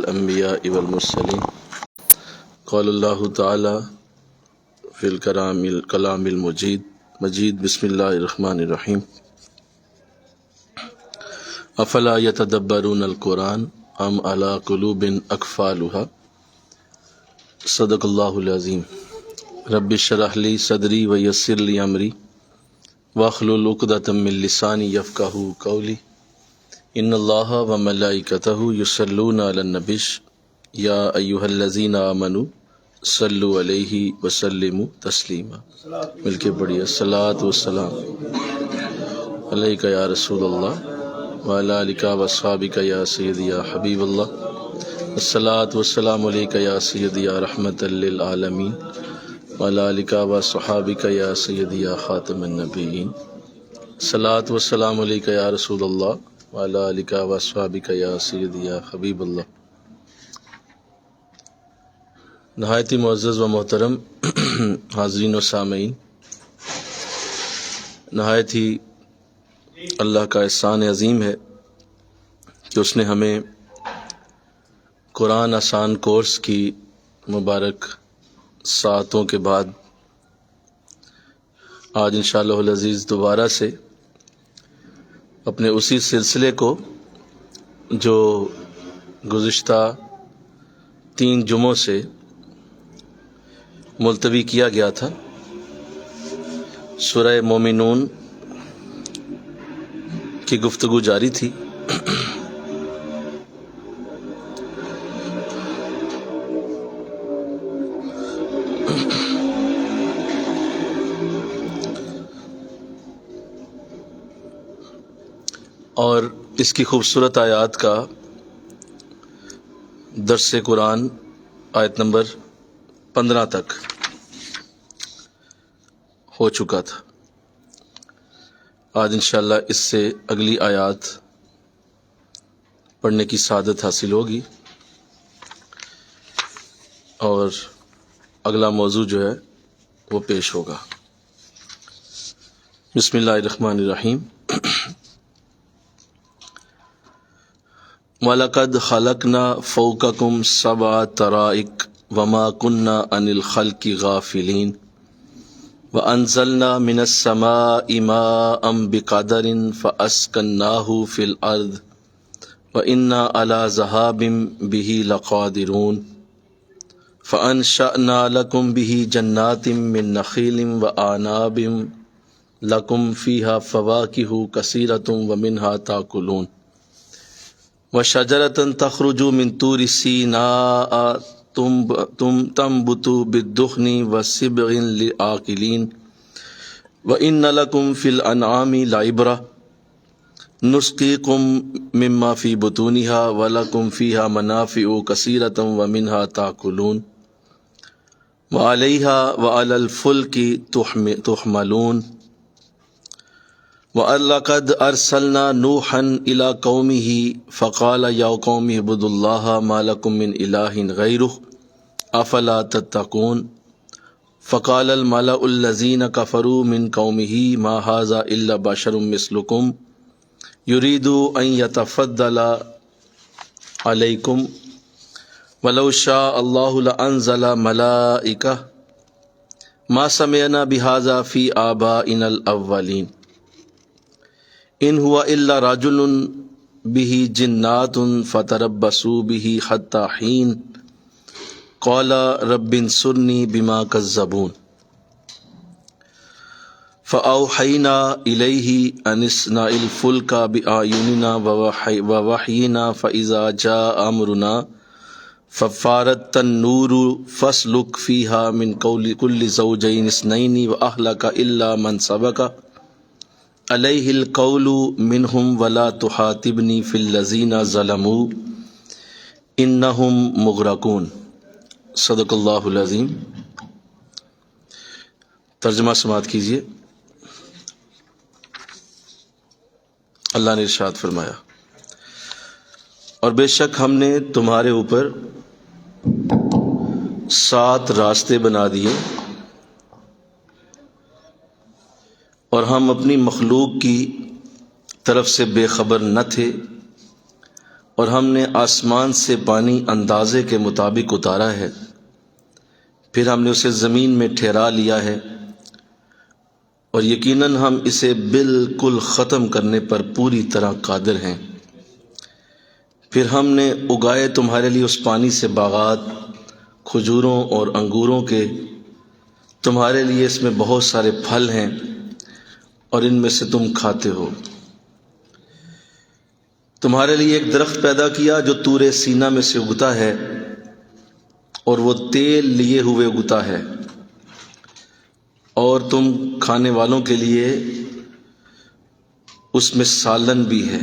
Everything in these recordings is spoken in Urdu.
الانبیاء والمرسلین قال اللہ تعالی فی الکلام المجید بسم اللہ الرحمن الرحیم افلا یتدبرون القرآن ام علی قلوب اقفالها صدق اللہ العظیم رب اشرح لی صدری ویسر لی امری واحلل عقدۃ من لسانی یفقہوا قولی ان اللہ و ملائکتہ یصلون علی النبی یا ایھا الذین آمنوا صلوا علیہ وسلموا تسلیما۔ مل کے پڑھیے الصلاۃ والسلام علیک یا رسول اللہ وعلی آلک واصحابک یا سیدی یا حبیب اللہ، الصلاۃ والسلام علیک یا سیدی یا رحمۃ للعالمین وعلی آلک واصحابک یا سیدی یا خاتم النبیین، الصلاۃ والسلام علیک یا رسول اللہ وعلی آلک واصحابک یا سیدی یا حبیب اللہ۔ نہایت ہی معزز و محترم حاضرین و سامعین، نہایت ہی اللہ کا احسان عظیم ہے کہ اس نے ہمیں قرآن آسان کورس کی مبارک ساعتوں کے بعد آج انشاءاللہ العزیز دوبارہ سے اپنے اسی سلسلے کو جو گزشتہ 3 جمعوں سے ملتوی کیا گیا تھا، سورہ مومنون کی گفتگو جاری تھی۔ اور اس کی خوبصورت آیات کا درس قرآن آیت نمبر 15 تک ہو چکا تھا۔ آج انشاءاللہ اس سے اگلی آیات پڑھنے کی سعادت حاصل ہوگی اور اگلا موضوع جو ہے وہ پیش ہوگا۔ بسم اللہ الرحمن الرحیم۔ وَلَقَدْ خَلَقْنَا فَوْقَكُمْ سَبْعَ طَرَائِقَ وَمَا كُنَّا عَنِ الْخَلْقِ غَافِلِينَ وَأَنزَلْنَا مِنَ السَّمَاءِ مَاءً بِقَدَرٍ فَأَسْكَنَّاهُ فِي الْأَرْضِ وَإِنَّا عَلَى ذَهَابٍ بِهِ لَقَادِرُونَ فَأَنشَأْنَا لَكُمْ بِهِ جَنَّاتٍ مِّن نَخِيلٍ وَأَعْنَابٍ لَكُمْ فِيهَا فَوَاكِهُ كَثِيرَةٌ وَمِنْهَا تَأْكُلُونَ وَشَجَرَةً تَخْرُجُ مِنْ طُورِ سِينَاءَ تنبت بالدخن وسبغ للآكلين وإن لكم في الأنعام لعبرة نسقيكم مما في بطونها ولكم فيها منافع كثيرة ومنها تأكلون وعليها وعلى الفلك تحملون وَلَقَدْ أَرْسَلْنَا نُوحًا إِلَىٰ قَوْمِهِ فَقَالَ يَا قَوْمِ اعْبُدُوا اللَّهَ مَا لَكُم مِّنْ إِلَٰهٍ غَيْرُهُ أَفَلَا تَتَّقُونَ فَقَالَ الْمَلَأُ الَّذِينَ كَفَرُوا مِنْ قَوْمِهِ مَا هَٰذَا إِلَّا بَشَرٌ مِّثْلُكُمْ يُرِيدُ أَن يَتَفَضَّلَ عَلَيْكُمْ وَلَوْ شَاءَ اللَّهُ لَأَنزَلَ مَلَائِكَةً مَا سَمِعْنَا بِهَٰذَا فِي آبَائِنَا الْأَوَّلِينَ ان هو الا رجل به جنات فتربصوا به حتى حين قال رب انصرني بما كذبون فأوحينا إليه أن اصنع الفلك بأعيننا ووحينا فإذا جاء أمرنا ففارت النور فاسلك فيها من كل زوجين اثنين وأهلك إلا من سبق علیہ القول منہم ولا تخاطبنی فی الذین ظلموا انہم مغرقون۔ صدق اللہ العظیم۔ ترجمہ سماعت کیجیے۔ اللہ نے ارشاد فرمایا، اور بے شک ہم نے تمہارے اوپر 7 راستے بنا دیے اور ہم اپنی مخلوق کی طرف سے بے خبر نہ تھے اور ہم نے آسمان سے پانی اندازے کے مطابق اتارا ہے، پھر ہم نے اسے زمین میں ٹھہرا لیا ہے، اور یقیناً ہم اسے بالکل ختم کرنے پر پوری طرح قادر ہیں۔ پھر ہم نے اگائے تمہارے لیے اس پانی سے باغات، کھجوروں اور انگوروں کے، تمہارے لیے اس میں بہت سارے پھل ہیں اور ان میں سے تم کھاتے ہو۔ تمہارے لیے ایک درخت پیدا کیا جو طور سینا میں سے اگتا ہے، اور وہ تیل لیے ہوئے اگتا ہے، اور تم کھانے والوں کے لیے اس میں سالن بھی ہے،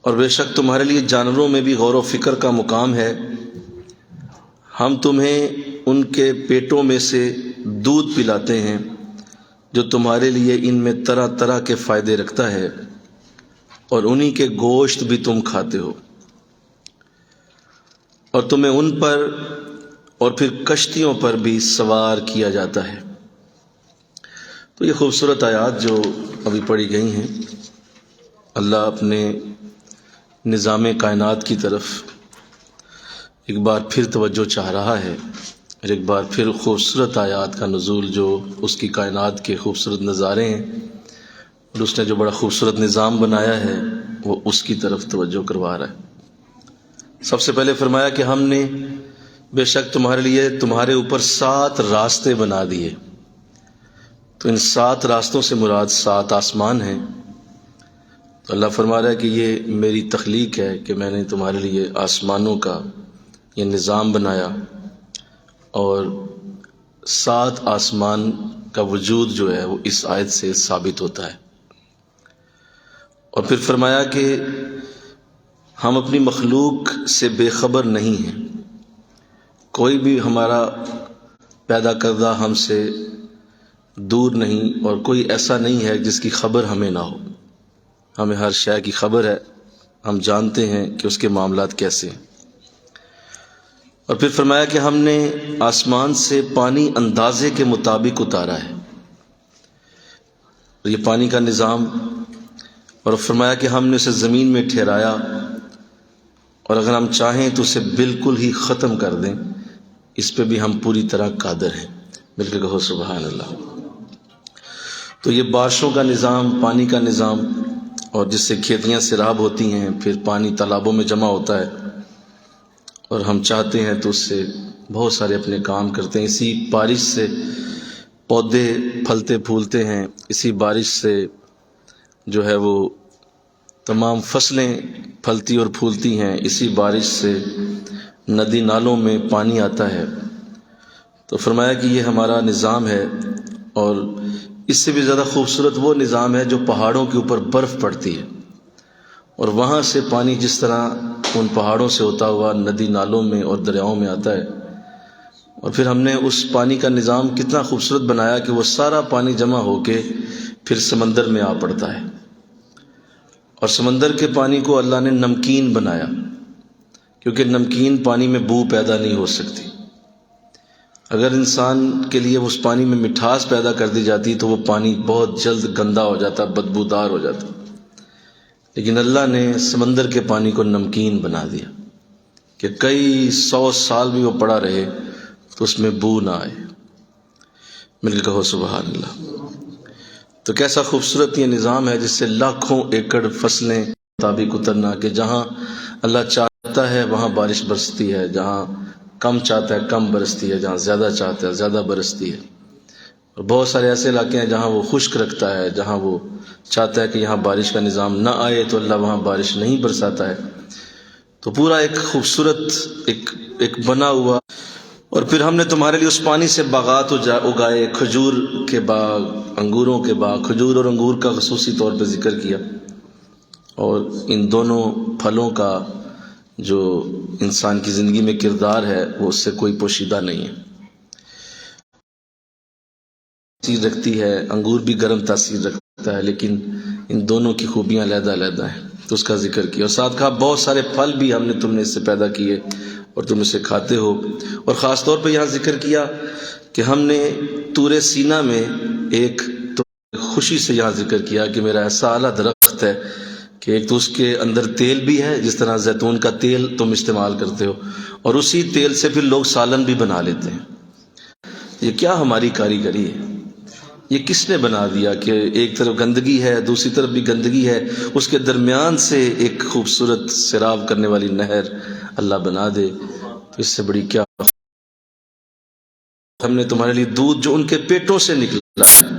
اور بے شک تمہارے لیے جانوروں میں بھی غور و فکر کا مقام ہے۔ ہم تمہیں ان کے پیٹوں میں سے دودھ پلاتے ہیں جو تمہارے لیے ان میں طرح طرح کے فائدے رکھتا ہے، اور انہی کے گوشت بھی تم کھاتے ہو، اور تمہیں ان پر اور پھر کشتیوں پر بھی سوار کیا جاتا ہے۔ تو یہ خوبصورت آیات جو ابھی پڑھی گئی ہیں، اللہ اپنے نظام کائنات کی طرف ایک بار پھر توجہ چاہ رہا ہے، اور ایک بار پھر خوبصورت آیات کا نزول جو اس کی کائنات کے خوبصورت نظارے ہیں اور اس نے جو بڑا خوبصورت نظام بنایا ہے وہ اس کی طرف توجہ کروا رہا ہے۔ سب سے پہلے فرمایا کہ ہم نے بے شک تمہارے لیے تمہارے اوپر 7 راستے بنا دیے۔ تو ان 7 راستوں سے مراد 7 آسمان ہیں۔ تو اللہ فرما رہا ہے کہ یہ میری تخلیق ہے کہ میں نے تمہارے لیے آسمانوں کا یہ نظام بنایا، اور 7 آسمان کا وجود جو ہے وہ اس آیت سے ثابت ہوتا ہے۔ اور پھر فرمایا کہ ہم اپنی مخلوق سے بے خبر نہیں ہیں، کوئی بھی ہمارا پیدا کردہ ہم سے دور نہیں، اور کوئی ایسا نہیں ہے جس کی خبر ہمیں نہ ہو۔ ہمیں ہر شے کی خبر ہے، ہم جانتے ہیں کہ اس کے معاملات کیسے ہیں۔ اور پھر فرمایا کہ ہم نے آسمان سے پانی اندازے کے مطابق اتارا ہے، یہ پانی کا نظام، اور فرمایا کہ ہم نے اسے زمین میں ٹھہرایا، اور اگر ہم چاہیں تو اسے بالکل ہی ختم کر دیں، اس پہ بھی ہم پوری طرح قادر ہیں۔ مل کے کہو سبحان اللہ۔ تو یہ بارشوں کا نظام، پانی کا نظام، اور جس سے کھیتیاں سیراب ہوتی ہیں، پھر پانی تالابوں میں جمع ہوتا ہے، اور ہم چاہتے ہیں تو اس سے بہت سارے اپنے کام کرتے ہیں۔ اسی بارش سے پودے پھلتے پھولتے ہیں، اسی بارش سے جو ہے وہ تمام فصلیں پھلتی اور پھولتی ہیں، اسی بارش سے ندی نالوں میں پانی آتا ہے۔ تو فرمایا کہ یہ ہمارا نظام ہے، اور اس سے بھی زیادہ خوبصورت وہ نظام ہے جو پہاڑوں کے اوپر برف پڑتی ہے، اور وہاں سے پانی جس طرح ان پہاڑوں سے ہوتا ہوا ندی نالوں میں اور دریاؤں میں آتا ہے، اور پھر ہم نے اس پانی کا نظام کتنا خوبصورت بنایا کہ وہ سارا پانی جمع ہو کے پھر سمندر میں آ پڑتا ہے، اور سمندر کے پانی کو اللہ نے نمکین بنایا، کیونکہ نمکین پانی میں بو پیدا نہیں ہو سکتی۔ اگر انسان کے لیے اس پانی میں مٹھاس پیدا کر دی جاتی تو وہ پانی بہت جلد گندا ہو جاتا، بدبودار ہو جاتا، لیکن اللہ نے سمندر کے پانی کو نمکین بنا دیا کہ کئی 100 سال بھی وہ پڑا رہے تو اس میں بو نہ آئے۔ مل کے کہو سبحان اللہ۔ تو کیسا خوبصورت یہ نظام ہے جس سے لاکھوں ایکڑ فصلیں مطابق اترنا، کہ جہاں اللہ چاہتا ہے وہاں بارش برستی ہے، جہاں کم چاہتا ہے کم برستی ہے، جہاں زیادہ چاہتا ہے زیادہ برستی ہے، اور بہت سارے ایسے علاقے ہیں جہاں وہ خشک رکھتا ہے، جہاں وہ چاہتا ہے کہ یہاں بارش کا نظام نہ آئے تو اللہ وہاں بارش نہیں برساتا ہے۔ تو پورا ایک خوبصورت ایک بنا ہوا۔ اور پھر ہم نے تمہارے لیے اس پانی سے باغات اگائے، کھجور کے باغ، انگوروں کے باغ۔ کھجور اور انگور کا خصوصی طور پہ ذکر کیا، اور ان دونوں پھلوں کا جو انسان کی زندگی میں کردار ہے وہ اس سے کوئی پوشیدہ نہیں ہے، تاثیر رکھتی ہے۔ انگور بھی گرم تاثیر رکھتا ہے، لیکن ان دونوں کی خوبیاں علیحدہ علیحدہ ہیں، تو اس کا ذکر کیا۔ اور ساتھ کہا بہت سارے پھل بھی ہم نے تم نے اس سے پیدا کیے اور تم اسے کھاتے ہو۔ اور خاص طور پہ یہاں ذکر کیا کہ ہم نے طور سینا میں ایک خوشی سے یہاں ذکر کیا کہ میرا ایسا اعلیٰ درخت ہے کہ ایک تو اس کے اندر تیل بھی ہے، جس طرح زیتون کا تیل تم استعمال کرتے ہو، اور اسی تیل سے پھر لوگ سالن بھی بنا لیتے ہیں۔ یہ کیا ہماری کاریگری ہے؟ یہ کس نے بنا دیا کہ ایک طرف گندگی ہے، دوسری طرف بھی گندگی ہے، اس کے درمیان سے ایک خوبصورت سیراب کرنے والی نہر اللہ بنا دے؟ تو اس سے بڑی کیا، ہم نے تمہارے لیے دودھ جو ان کے پیٹوں سے نکلا ہے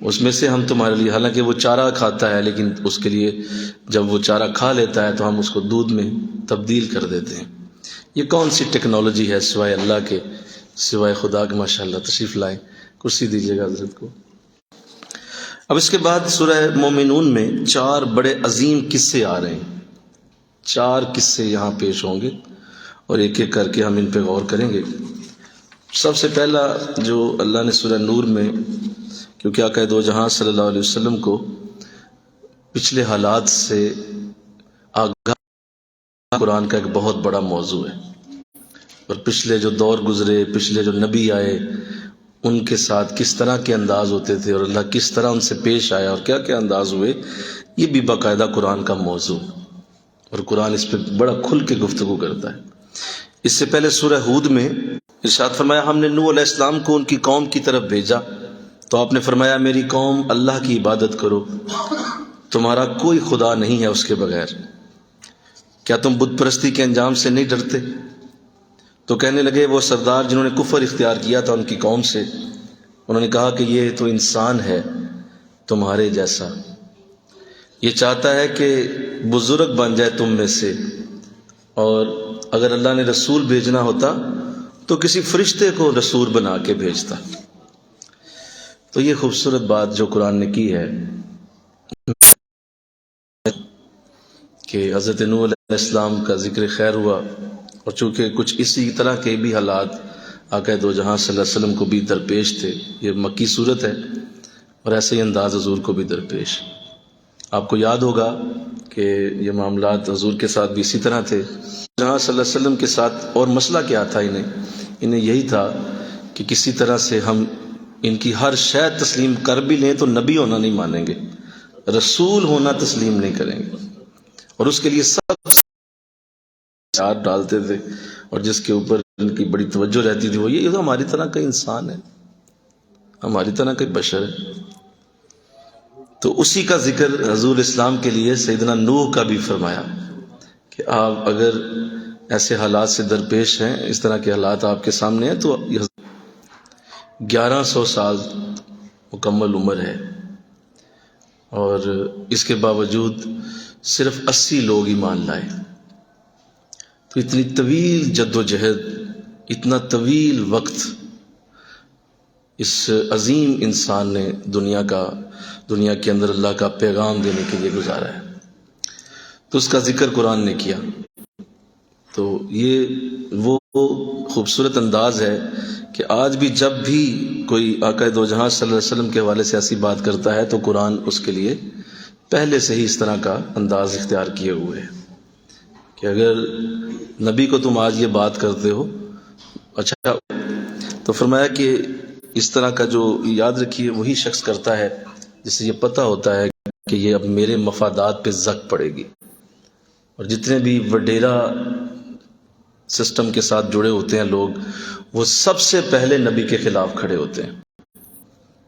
اس میں سے ہم تمہارے لیے، حالانکہ وہ چارہ کھاتا ہے لیکن اس کے لیے جب وہ چارہ کھا لیتا ہے تو ہم اس کو دودھ میں تبدیل کر دیتے ہیں۔ یہ کون سی ٹیکنالوجی ہے سوائے اللہ کے، سوائے خدا کے؟ ماشاءاللہ تشریف لائیں، کرسی دیجیے گا حضرت کو۔ اب اس کے بعد سورہ مومنون میں 4 بڑے عظیم قصے آ رہے ہیں، 4 قصے یہاں پیش ہوں گے اور ایک ایک کر کے ہم ان پہ غور کریں گے۔ سب سے پہلا جو اللہ نے سورہ نور میں، کیونکہ آقا دو جہاں صلی اللہ علیہ وسلم کو پچھلے حالات سے آگاہ، قرآن کا ایک بہت بڑا موضوع ہے، اور پچھلے جو دور گزرے، پچھلے جو نبی آئے، ان کے ساتھ کس طرح کے انداز ہوتے تھے اور اللہ کس طرح ان سے پیش آیا اور کیا کیا انداز ہوئے، یہ بھی باقاعدہ قرآن کا موضوع، اور قرآن اس پہ بڑا کھل کے گفتگو کرتا ہے۔ اس سے پہلے سورہ ہود میں ارشاد فرمایا ہم نے نوح علیہ السلام کو ان کی قوم کی طرف بھیجا تو آپ نے فرمایا میری قوم اللہ کی عبادت کرو، تمہارا کوئی خدا نہیں ہے اس کے بغیر، کیا تم بت پرستی کے انجام سے نہیں ڈرتے؟ تو کہنے لگے وہ سردار جنہوں نے کفر اختیار کیا تھا ان کی قوم سے، انہوں نے کہا کہ یہ تو انسان ہے تمہارے جیسا، یہ چاہتا ہے کہ بزرگ بن جائے تم میں سے، اور اگر اللہ نے رسول بھیجنا ہوتا تو کسی فرشتے کو رسول بنا کے بھیجتا۔ تو یہ خوبصورت بات جو قرآن نے کی ہے کہ حضرت نوح علیہ السلام کا ذکر خیر ہوا، اور چونکہ کچھ اسی طرح کے بھی حالات آقا دو جہاں صلی اللہ علیہ وسلم کو بھی درپیش تھے، یہ مکی صورت ہے اور ایسے ہی انداز حضور کو بھی درپیش۔ آپ کو یاد ہوگا کہ یہ معاملات حضور کے ساتھ بھی اسی طرح تھے، جہاں صلی اللہ علیہ وسلم کے ساتھ، اور مسئلہ کیا تھا انہیں یہی تھا کہ کسی طرح سے ہم ان کی ہر شے تسلیم کر بھی لیں تو نبی ہونا نہیں مانیں گے، رسول ہونا تسلیم نہیں کریں گے، اور اس کے لیے سب ہاتھ ڈالتے تھے، اور جس کے اوپر ان کی بڑی توجہ رہتی تھی وہ یہ تو ہماری طرح کا انسان ہے، ہماری طرح کا بشر ہے۔ تو اسی کا ذکر حضور اسلام کے لیے سیدنا نوح کا بھی فرمایا کہ آپ اگر ایسے حالات سے درپیش ہیں، اس طرح کے حالات آپ کے سامنے ہیں، تو 1100 سال مکمل عمر ہے، اور اس کے باوجود صرف 80 لوگ ایمان لائے۔ تو اتنی طویل جد و جہد، اتنا طویل وقت اس عظیم انسان نے دنیا کے اندر اللہ کا پیغام دینے کے لیے گزارا ہے، تو اس کا ذکر قرآن نے کیا۔ تو یہ وہ خوبصورت انداز ہے کہ آج بھی جب بھی کوئی آقا دو جہاں صلی اللہ علیہ وسلم کے حوالے سے ایسی بات کرتا ہے تو قرآن اس کے لیے پہلے سے ہی اس طرح کا انداز اختیار کیے ہوئے ہے کہ اگر نبی کو تم آج یہ بات کرتے ہو، اچھا، تو فرمایا کہ اس طرح کا جو یاد رکھیے وہی شخص کرتا ہے جسے یہ پتہ ہوتا ہے کہ یہ اب میرے مفادات پہ زک پڑے گی، اور جتنے بھی وڈیرا سسٹم کے ساتھ جڑے ہوتے ہیں لوگ، وہ سب سے پہلے نبی کے خلاف کھڑے ہوتے ہیں،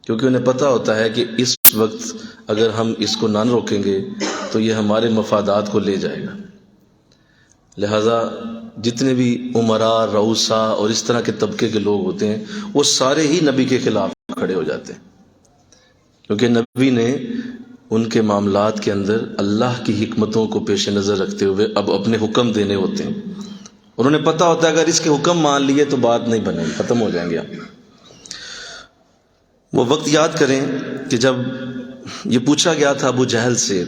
کیونکہ انہیں پتہ ہوتا ہے کہ اس وقت اگر ہم اس کو نہ روکیں گے تو یہ ہمارے مفادات کو لے جائے گا۔ لہذا جتنے بھی امراء، رؤسا اور اس طرح کے طبقے کے لوگ ہوتے ہیں وہ سارے ہی نبی کے خلاف کھڑے ہو جاتے ہیں، کیونکہ نبی نے ان کے معاملات کے اندر اللہ کی حکمتوں کو پیش نظر رکھتے ہوئے اب اپنے حکم دینے ہوتے ہیں، انہوں نے پتہ ہوتا ہے اگر اس کے حکم مان لیے تو بات نہیں بنے گی، ختم ہو جائیں گے آپ۔ وہ وقت یاد کریں کہ جب یہ پوچھا گیا تھا ابو جہل سے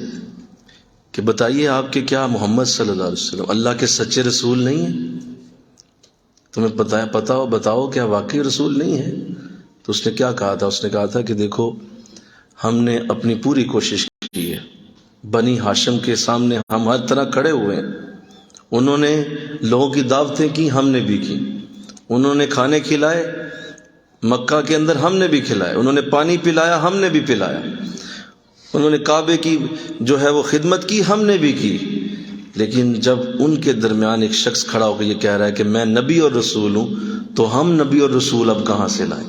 کہ بتائیے آپ کے کیا محمد صلی اللہ علیہ وسلم اللہ کے سچے رسول نہیں ہیں؟ تمہیں پتہ ہو، بتاؤ کیا واقعی رسول نہیں ہے؟ تو اس نے کیا کہا تھا؟ اس نے کہا تھا کہ دیکھو ہم نے اپنی پوری کوشش کی ہے، بنی ہاشم کے سامنے ہم ہر طرح کھڑے ہوئے ہیں، انہوں نے لوگوں کی دعوتیں کی، ہم نے بھی کی، انہوں نے کھانے کھلائے مکہ کے اندر، ہم نے بھی کھلائے، انہوں نے پانی پلایا، ہم نے بھی پلایا، انہوں نے کعبے کی جو ہے وہ خدمت کی، ہم نے بھی کی، لیکن جب ان کے درمیان ایک شخص کھڑا ہو کے یہ کہہ رہا ہے کہ میں نبی اور رسول ہوں، تو ہم نبی اور رسول اب کہاں سے لائیں؟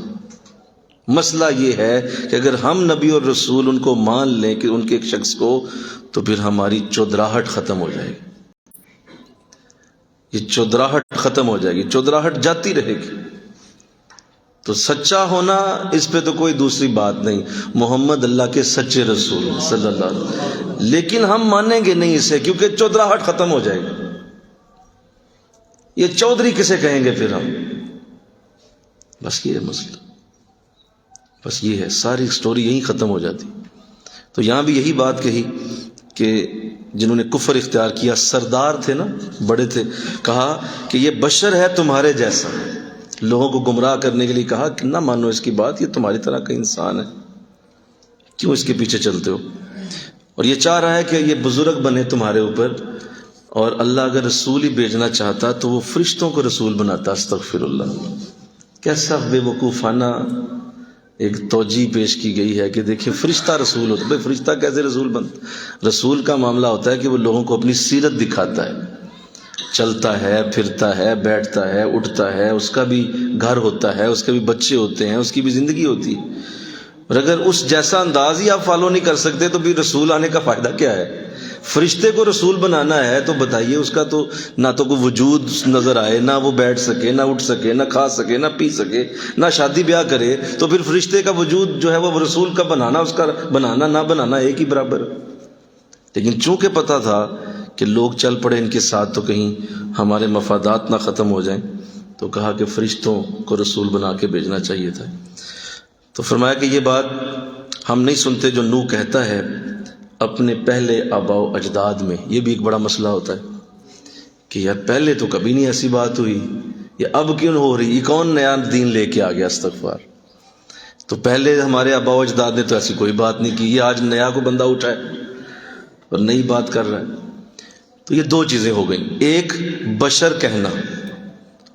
مسئلہ یہ ہے کہ اگر ہم نبی اور رسول ان کو مان لیں کہ ان کے ایک شخص کو، تو پھر ہماری چودراہٹ ختم ہو جائے گی، یہ چودراہٹ ختم ہو جائے گی، چودراہٹ جاتی رہے گی۔ تو سچا ہونا، اس پہ تو کوئی دوسری بات نہیں، محمد اللہ کے سچے رسول صلی اللہ علیہ وسلم، لیکن ہم مانیں گے نہیں اسے، کیونکہ چودراہٹ ختم ہو جائے گی۔ یہ چودھری کسے کہیں گے پھر ہم؟ بس یہ ہے مسئلہ، بس یہ ہے، ساری سٹوری یہیں ختم ہو جاتی۔ تو یہاں بھی یہی بات کہی کہ جنہوں نے کفر اختیار کیا، سردار تھے نا، بڑے تھے، کہا کہ یہ بشر ہے تمہارے جیسا، لوگوں کو گمراہ کرنے کے لیے کہا کہ نہ مانو اس کی بات، یہ تمہاری طرح کا انسان ہے، کیوں اس کے پیچھے چلتے ہو؟ اور یہ چاہ رہا ہے کہ یہ بزرگ بنے تمہارے اوپر، اور اللہ اگر رسول ہی بھیجنا چاہتا تو وہ فرشتوں کو رسول بناتا۔ استغفر اللہ، کیسا بے وقوفانہ ایک توجیہ پیش کی گئی ہے کہ دیکھیں فرشتہ رسول ہوتا ہے۔ بھئی فرشتہ کیسے رسول بنتا؟ رسول کا معاملہ ہوتا ہے کہ وہ لوگوں کو اپنی سیرت دکھاتا ہے، چلتا ہے، پھرتا ہے، بیٹھتا ہے، اٹھتا ہے، اس کا بھی گھر ہوتا ہے، اس کے بھی بچے ہوتے ہیں، اس کی بھی زندگی ہوتی ہے۔ اور اگر اس جیسا انداز ہی آپ فالو نہیں کر سکتے تو پھر رسول آنے کا فائدہ کیا ہے؟ فرشتے کو رسول بنانا ہے تو بتائیے، اس کا تو نہ تو کوئی وجود نظر آئے، نہ وہ بیٹھ سکے، نہ اٹھ سکے، نہ کھا سکے، نہ پی سکے، نہ شادی بیاہ کرے، تو پھر فرشتے کا وجود جو ہے وہ رسول کا بنانا، اس کا بنانا نہ بنانا ایک ہی برابر۔ لیکن چونکہ پتہ تھا کہ لوگ چل پڑے ان کے ساتھ تو کہیں ہمارے مفادات نہ ختم ہو جائیں، تو کہا کہ فرشتوں کو رسول بنا کے بھیجنا چاہیے تھا۔ تو فرمایا کہ یہ بات ہم نہیں سنتے جو نوح کہتا ہے اپنے پہلے آباء و اجداد میں۔ یہ بھی ایک بڑا مسئلہ ہوتا ہے کہ یار پہلے تو کبھی نہیں ایسی بات ہوئی، یہ اب کیوں ہو رہی؟ یہ کون نیا دین لے کے آ گیا؟ استغفار۔ تو پہلے ہمارے آباء و اجداد نے تو ایسی کوئی بات نہیں کی، یہ آج نیا کو بندہ اٹھا ہے اور نئی بات کر رہا ہے۔ تو یہ دو چیزیں ہو گئیں، ایک بشر کہنا،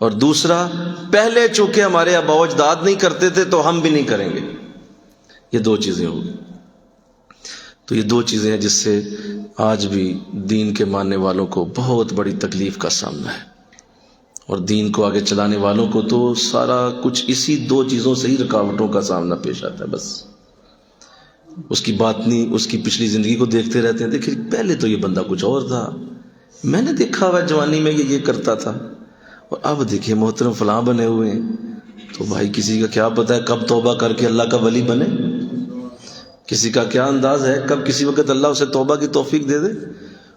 اور دوسرا پہلے چونکہ ہمارے آباء و اجداد نہیں کرتے تھے تو ہم بھی نہیں کریں گے۔ یہ دو چیزیں ہو گئیں۔ تو یہ دو چیزیں ہیں جس سے آج بھی دین کے ماننے والوں کو بہت بڑی تکلیف کا سامنا ہے، اور دین کو آگے چلانے والوں کو تو سارا کچھ اسی دو چیزوں سے ہی رکاوٹوں کا سامنا پیش آتا ہے۔ بس اس کی بات نہیں، اس کی پچھلی زندگی کو دیکھتے رہتے ہیں، دیکھیں پہلے تو یہ بندہ کچھ اور تھا، میں نے دیکھا ہوا جوانی میں یہ کرتا تھا، اور اب دیکھیں محترم فلاں بنے ہوئے ہیں۔ تو بھائی کسی کا کیا پتہ ہے کب توبہ کر کے اللہ کا ولی بنے، کسی کا کیا انداز ہے کب کسی وقت اللہ اسے توبہ کی توفیق دے دے۔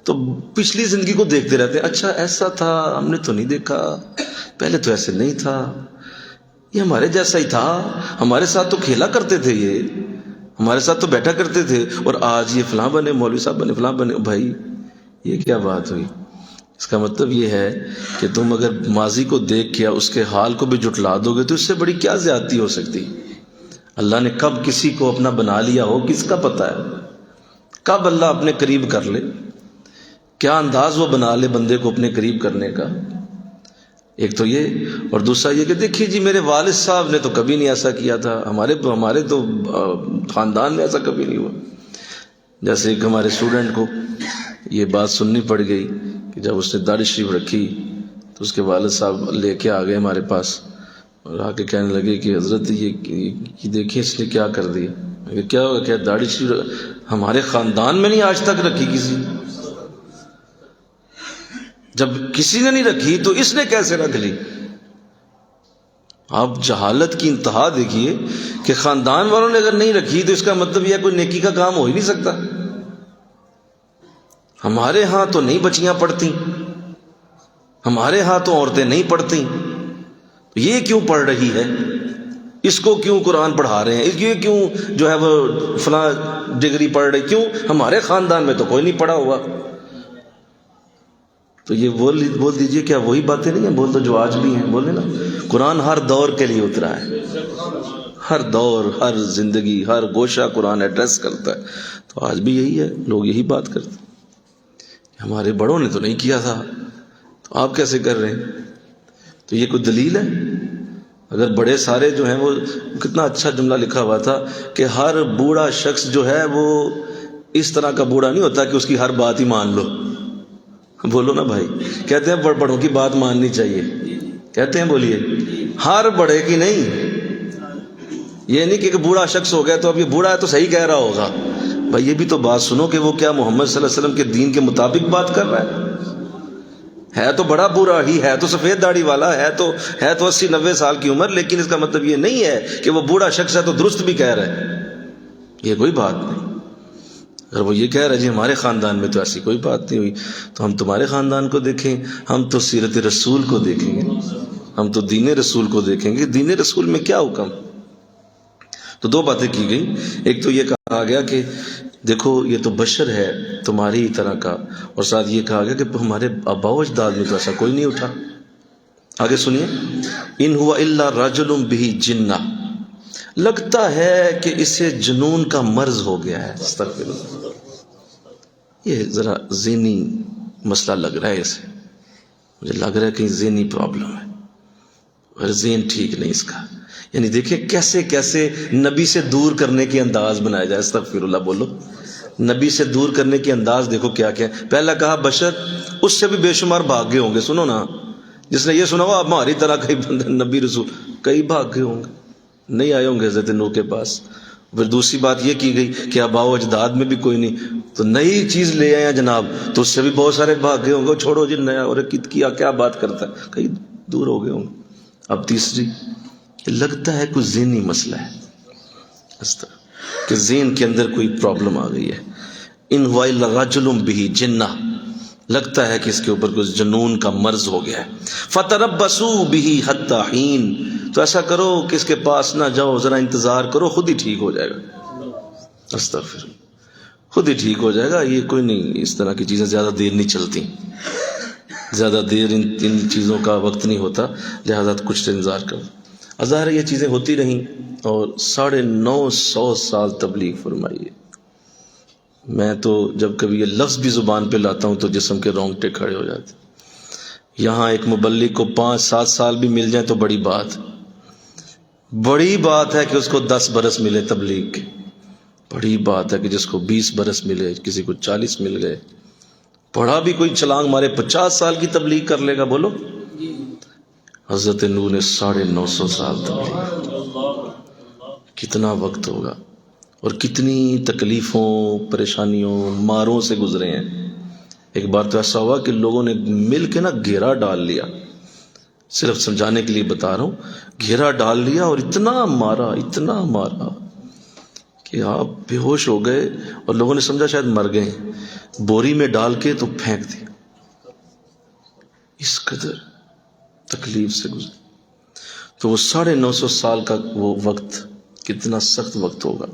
تو پچھلی زندگی کو دیکھتے رہتے ہیں، اچھا ایسا تھا، ہم نے تو نہیں دیکھا، پہلے تو ایسے نہیں تھا، یہ ہمارے جیسا ہی تھا، ہمارے ساتھ تو کھیلا کرتے تھے، یہ ہمارے ساتھ تو بیٹھا کرتے تھے، اور آج یہ فلاں بنے، مولوی صاحب بنے، فلاں بنے۔ بھائی یہ کیا بات ہوئی؟ اس کا مطلب یہ ہے کہ تم اگر ماضی کو دیکھ کے اس کے حال کو بھی جھٹلا دو گے تو اس سے بڑی کیا زیادتی ہو سکتی؟ اللہ نے کب کسی کو اپنا بنا لیا ہو کس کا پتہ ہے؟ کب اللہ اپنے قریب کر لے، کیا انداز وہ بنا لے بندے کو اپنے قریب کرنے کا۔ ایک تو یہ، اور دوسرا یہ کہ دیکھیے جی میرے والد صاحب نے تو کبھی نہیں ایسا کیا تھا، ہمارے تو خاندان میں ایسا کبھی نہیں ہوا۔ جیسے ایک ہمارے اسٹوڈنٹ کو یہ بات سننی پڑ گئی کہ جب اس نے داڑھی شریف رکھی تو اس کے والد صاحب لے کے آ گئے ہمارے پاس، اور آ کے کہنے لگے کہ حضرت یہ دیکھیں اس نے کیا کر دیا۔ کیا ہوگا؟ کیا داڑھی شریف ہمارے خاندان میں نہیں آج تک رکھی کسی، جب کسی نے نہیں رکھی تو اس نے کیسے رکھ لی؟ آپ جہالت کی انتہا دیکھیے کہ خاندان والوں نے اگر نہیں رکھی تو اس کا مطلب یہ کوئی نیکی کا کام ہو ہی نہیں سکتا۔ ہمارے ہاں تو نہیں بچیاں پڑھتی، ہمارے ہاں تو عورتیں نہیں پڑھتی، یہ کیوں پڑھ رہی ہے؟ اس کو کیوں قرآن پڑھا رہے ہیں؟ یہ کیوں جو ہے وہ فلاں ڈگری پڑھ رہی؟ کیوں؟ ہمارے خاندان میں تو کوئی نہیں پڑھا ہوا۔ تو یہ بول دیجئے کیا وہی باتیں نہیں ہیں؟ بول تو جو آج بھی ہیں، بولے نا قرآن ہر دور کے لیے اترا ہے، ہر دور، ہر زندگی، ہر گوشہ قرآن ایڈریس کرتا ہے۔ تو آج بھی یہی ہے، لوگ یہی بات کرتے ہیں، ہمارے بڑوں نے تو نہیں کیا تھا تو آپ کیسے کر رہے ہیں؟ تو یہ کوئی دلیل ہے؟ اگر بڑے سارے جو ہیں وہ کتنا اچھا جملہ لکھا ہوا تھا کہ ہر بوڑھا شخص جو ہے وہ اس طرح کا بوڑھا نہیں ہوتا کہ اس کی ہر بات ہی مان لو. بولو نا بھائی. کہتے ہیں بڑوں کی بات ماننی چاہیے. کہتے ہیں بولیے. ہر بڑے کی نہیں. یہ نہیں کہ بوڑھا شخص ہو گیا تو اب یہ بوڑھا ہے تو صحیح کہہ رہا ہوگا. بھائی یہ بھی تو بات سنو کہ وہ کیا محمد صلی اللہ علیہ وسلم کے دین کے مطابق بات کر رہا ہے تو بڑا بوڑھا ہی ہے, تو سفید داڑھی والا ہے, تو 80-90 سال کی عمر, لیکن اس کا مطلب یہ نہیں ہے کہ وہ بوڑھا شخص ہے تو درست بھی کہہ رہا ہے. یہ کوئی بات نہیں. اگر وہ یہ کہہ رہا ہے جی ہمارے خاندان میں تو ایسی کوئی بات نہیں ہوئی, تو ہم تمہارے خاندان کو دیکھیں, ہم تو سیرت رسول کو دیکھیں گے, ہم تو دین رسول کو دیکھیں گے. دین رسول میں کیا حکم؟ تو دو باتیں کی گئی. ایک تو یہ کہا گیا کہ دیکھو یہ تو بشر ہے تمہاری ہی طرح کا, اور ساتھ یہ کہا گیا کہ ہمارے آباء و اجداد میں تو ایسا کوئی نہیں اٹھا. آگے سنیے. ان ہوا الا رجل بہ جنہ, لگتا ہے کہ اسے جنون کا مرض ہو گیا ہے. استغفر اللہ. یہ ذرا ذہنی مسئلہ لگ رہا ہے اسے, مجھے لگ رہا ہے کہ ذہنی پرابلم ہے, اور ذہن ٹھیک نہیں اس کا. یعنی دیکھیں کیسے کیسے نبی سے دور کرنے کے انداز بنایا جائے. استغفر اللہ. بولو. نبی سے دور کرنے کے انداز دیکھو کیا کیا. پہلا کہا بشر, اس سے بھی بے شمار بھاگ گئے ہوں گے. سنو نا, جس نے یہ سنا ہوا ہماری طرح کئی نبی رسول کئی بھاگ گئے ہوں گے, نہیں آئے ہوں گے حضرت نوح کے پاس. پھر دوسری بات یہ کی گئی کہ آباء و اجداد میں بھی کوئی نہیں, تو نئی چیز لے آئے ہیں جناب, تو اس سے بھی بہت سارے بھاگ گئے ہوں گے. چھوڑو جی نیا, اور کیا بات کرتا ہے, کئی دور ہو گئے ہوں گے. اب تیسری, لگتا ہے کوئی ذہنی مسئلہ ہے, کہ ذہن کے اندر کوئی پرابلم آ گئی ہے. ان ہوا الا رجل بہ جنہ, لگتا ہے کہ اس کے اوپر کوئی جنون کا مرض ہو گیا ہے. فتربصوا بہ حتی حین, تو ایسا کرو کہ اس کے پاس نہ جاؤ, ذرا انتظار کرو, خود ہی ٹھیک ہو جائے گا. استغفر, خود ہی ٹھیک ہو جائے گا. یہ کوئی نہیں, اس طرح کی چیزیں زیادہ دیر نہیں چلتی, زیادہ دیر ان چیزوں کا وقت نہیں ہوتا, لہذا کچھ انتظار کرو. ظاہر ہے یہ چیزیں ہوتی رہیں, اور 950 سال تبلیغ فرمائی ہے. میں تو جب کبھی یہ لفظ بھی زبان پہ لاتا ہوں تو جسم کے رونگٹے کھڑے ہو جاتے. یہاں ایک مبلغ کو 5-7 سال بھی مل جائیں تو بڑی بات ہے کہ اس کو 10 برس ملے تبلیغ کے. بڑی بات ہے کہ جس کو 20 برس ملے, کسی کو 40 مل گئے. پڑھا بھی کوئی چھلانگ مارے 50 سال کی تبلیغ کر لے گا. بولو. حضرت نوح نے 950 سال تبلیغ, کتنا وقت ہوگا, اور کتنی تکلیفوں, پریشانیوں, ماروں سے گزرے ہیں. ایک بار تو ایسا ہوا کہ لوگوں نے مل کے نا گھیرا ڈال لیا, صرف سمجھانے کے لیے بتا رہا ہوں, گھیرا ڈال لیا اور اتنا مارا کہ آپ بے ہوش ہو گئے, اور لوگوں نے سمجھا شاید مر گئے. بوری میں ڈال کے تو پھینک دیا. اس قدر تکلیف سے گزرے. تو وہ 950 سال کا وہ وقت کتنا سخت وقت ہوگا.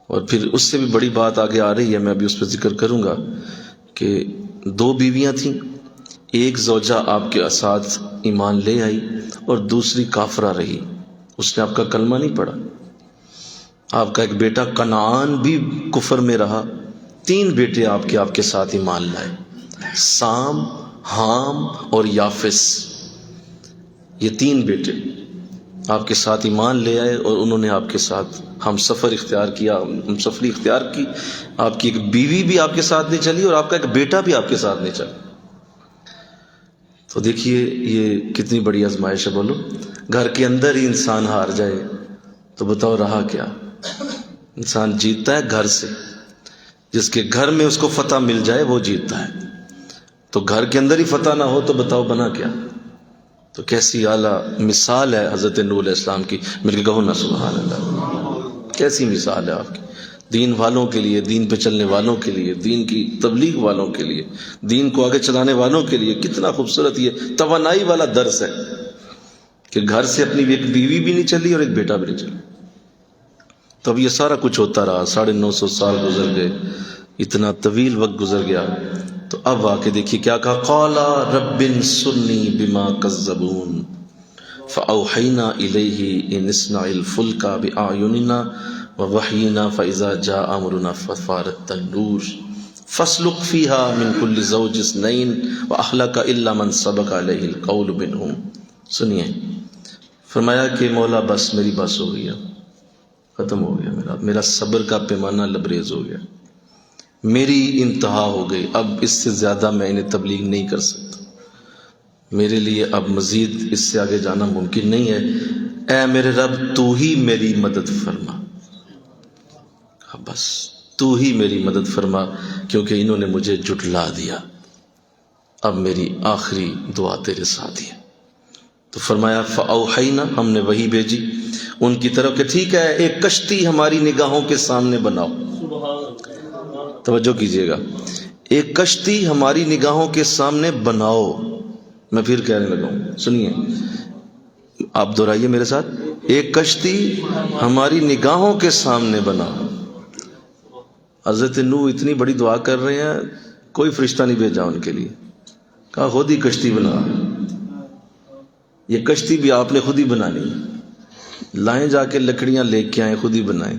اور پھر اس سے بھی بڑی بات آگے آ رہی ہے, میں ابھی اس پہ ذکر کروں گا, کہ 2 بیویاں تھیں, ایک زوجہ آپ کے ساتھ ایمان لے آئی اور دوسری کافرہ رہی. اس نے آپ کا کلمہ نہیں پڑھا. آپ کا ایک بیٹا کنعان بھی کفر میں رہا. 3 بیٹے آپ کے ساتھ ایمان لائے, سام, حام اور یافس. یہ 3 بیٹے آپ کے ساتھ ایمان لے آئے, اور انہوں نے آپ کے ساتھ ہم سفری اختیار کی. آپ کی ایک بیوی بھی آپ کے ساتھ نہیں چلی, اور آپ کا ایک بیٹا بھی آپ کے ساتھ نہیں چلا. تو دیکھیے یہ کتنی بڑی آزمائش ہے. بولو. گھر کے اندر ہی انسان ہار جائے تو بتاؤ رہا کیا. انسان جیتتا ہے گھر سے, جس کے گھر میں اس کو فتح مل جائے وہ جیتتا ہے. تو گھر کے اندر ہی فتح نہ ہو تو بتاؤ بنا کیا. تو کیسی اعلیٰ مثال ہے حضرت نوح علیہ السلام کی. مل کے کہو نا سبحان اللہ. کیسی مثال ہے آپ کی, دین والوں کے لیے, دین پہ چلنے والوں کے لیے, دین کی تبلیغ والوں کے لیے, دین کو آگے چلانے والوں کے لیے. کتنا خوبصورت یہ توانائی والا درس ہے کہ گھر سے اپنی ایک بیوی بھی نہیں چلی اور ایک بیٹا بھی نہیں چلا. تب یہ سارا کچھ ہوتا رہا, 950 سال گزر گئے, اتنا طویل وقت گزر گیا. تو اب آ کے دیکھیے کیا کہا, قالا رب انصرنی بما کذبون فاوحینا الیہ ان اصنع الفلک باعیننا ووحینا فاذا جاء امرنا ففارت النور فاسلک فیہا من کل زوج اثنین واہلک الا من سبق علیہ القول منہم. سنیے, فرمایا کہ مولا بس میری بس ہو گئی, ختم ہو گیا, میرا صبر کا پیمانہ لبریز ہو گیا. میری انتہا ہو گئی، اب اس سے زیادہ میں انہیں تبلیغ نہیں کر سکتا، میرے لیے اب مزید اس سے آگے جانا ممکن نہیں ہے، اے میرے رب تو ہی میری مدد فرما، بس تو ہی میری مدد فرما، کیونکہ انہوں نے مجھے جھٹلا دیا، اب میری آخری دعا تیرے ساتھ ہی ہے۔ تو فرمایا فَأَوْحَيْنَا، ہم نے وحی بھیجی ان کی طرف کہ ٹھیک ہے ایک کشتی ہماری نگاہوں کے سامنے بناؤ، توجہ کیجئے گا، ایک کشتی ہماری نگاہوں کے سامنے بناؤ۔ میں پھر کہنے لگا ہوں، سنیے آپ دہرائیے میرے ساتھ، ایک کشتی ہماری نگاہوں کے سامنے بناؤ۔ حضرت نوح اتنی بڑی دعا کر رہے ہیں، کوئی فرشتہ نہیں بھیجا ان کے لیے، کہا خود ہی کشتی بنا، یہ کشتی بھی آپ نے خود ہی بنانی ہے، لائیں جا کے لکڑیاں لے کے آئیں، خود ہی بنائیں،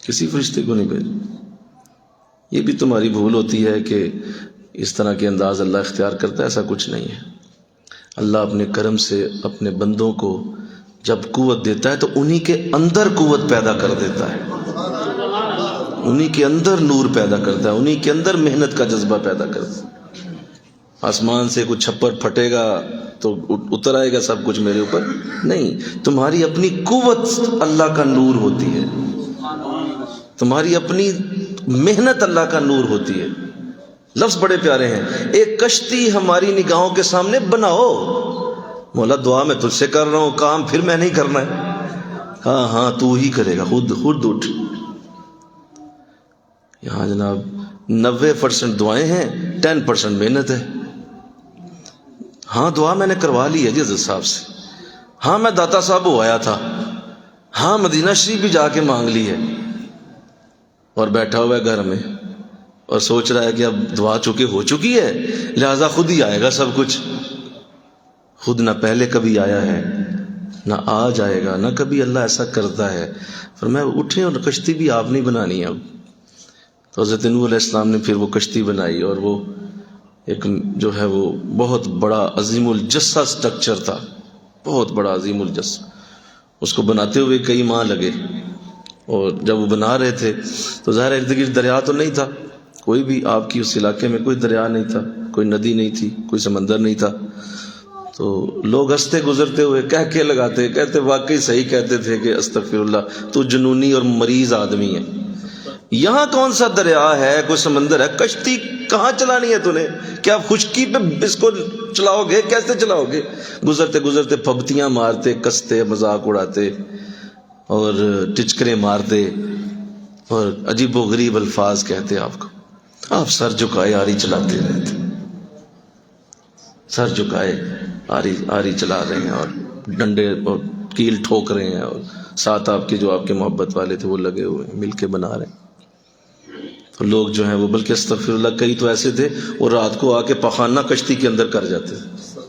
کسی فرشتے کو نہیں بھیجا۔ یہ بھی تمہاری بھول ہوتی ہے کہ اس طرح کے انداز اللہ اختیار کرتا ہے، ایسا کچھ نہیں ہے۔ اللہ اپنے کرم سے اپنے بندوں کو جب قوت دیتا ہے تو انہی کے اندر قوت پیدا کر دیتا ہے، انہی کے اندر نور پیدا کرتا ہے، انہی کے اندر محنت کا جذبہ پیدا کرتا ہے۔ آسمان سے کچھ چھپر پھٹے گا تو اتر آئے گا سب کچھ میرے اوپر؟ نہیں، تمہاری اپنی قوت اللہ کا نور ہوتی ہے، تمہاری اپنی محنت اللہ کا نور ہوتی ہے۔ لفظ بڑے پیارے ہیں، ایک کشتی ہماری نگاہوں کے سامنے بناؤ۔ مولا دعا میں تجھ سے کر رہا ہوں، کام پھر میں نہیں کرنا ہے۔ ہاں ہاں تو ہی کرے گا، خود اٹھ۔ یہاں جناب 90% دعائیں ہیں، 10% محنت ہے۔ ہاں دعا میں نے کروا لی ہے جی حضرت صاحب سے، ہاں میں داتا صاحب ہو آیا تھا، ہاں مدینہ شریف بھی جا کے مانگ لی ہے، اور بیٹھا ہوا ہے گھر میں اور سوچ رہا ہے کہ اب دعا چکے ہو چکی ہے لہذا خود ہی آئے گا سب کچھ۔ خود نہ پہلے کبھی آیا ہے نہ آج آئے گا، نہ کبھی اللہ ایسا کرتا ہے۔ فرمایا اٹھیں اور کشتی بھی آپ نہیں بنانی ہے اب۔ تو حضرت نوح علیہ السلام نے پھر وہ کشتی بنائی، اور وہ ایک جو ہے وہ بہت بڑا عظیم الجثہ سٹرکچر تھا، بہت بڑا عظیم الجثہ۔ اس کو بناتے ہوئے کئی ماہ لگے، اور جب وہ بنا رہے تھے تو ظاہر ارد گرد دریا تو نہیں تھا، کوئی بھی آپ کی اس علاقے میں کوئی دریا نہیں تھا، کوئی ندی نہیں تھی، کوئی سمندر نہیں تھا۔ تو لوگ ہنستے گزرتے ہوئے کہہ کے لگاتے، کہتے واقعی صحیح کہتے تھے کہ استغفر اللہ تو جنونی اور مریض آدمی ہے، یہاں کون سا دریا ہے، کوئی سمندر ہے، کشتی کہاں چلانی ہے تُونے؟ کیا خشکی پہ اس کو چلاؤ گے؟ کیسے چلاؤ گے؟ گزرتے گزرتے پھبتیاں مارتے، کستے، مذاق اڑاتے اور ٹچکرے مارتے اور عجیب و غریب الفاظ کہتے آپ کو، آپ سر جھکائے آری چلاتے رہتے، سر جھکائے آری چلا رہے ہیں اور ڈنڈے اور کیل ٹھوک رہے ہیں، اور ساتھ آپ کے جو آپ کے محبت والے تھے وہ لگے ہوئے ہیں، مل کے بنا رہے ہیں۔ تو لوگ جو ہیں وہ بلکہ استغفر اللہ کئی تو ایسے تھے اور رات کو آ کے پخانہ کشتی کے اندر کر جاتے تھے،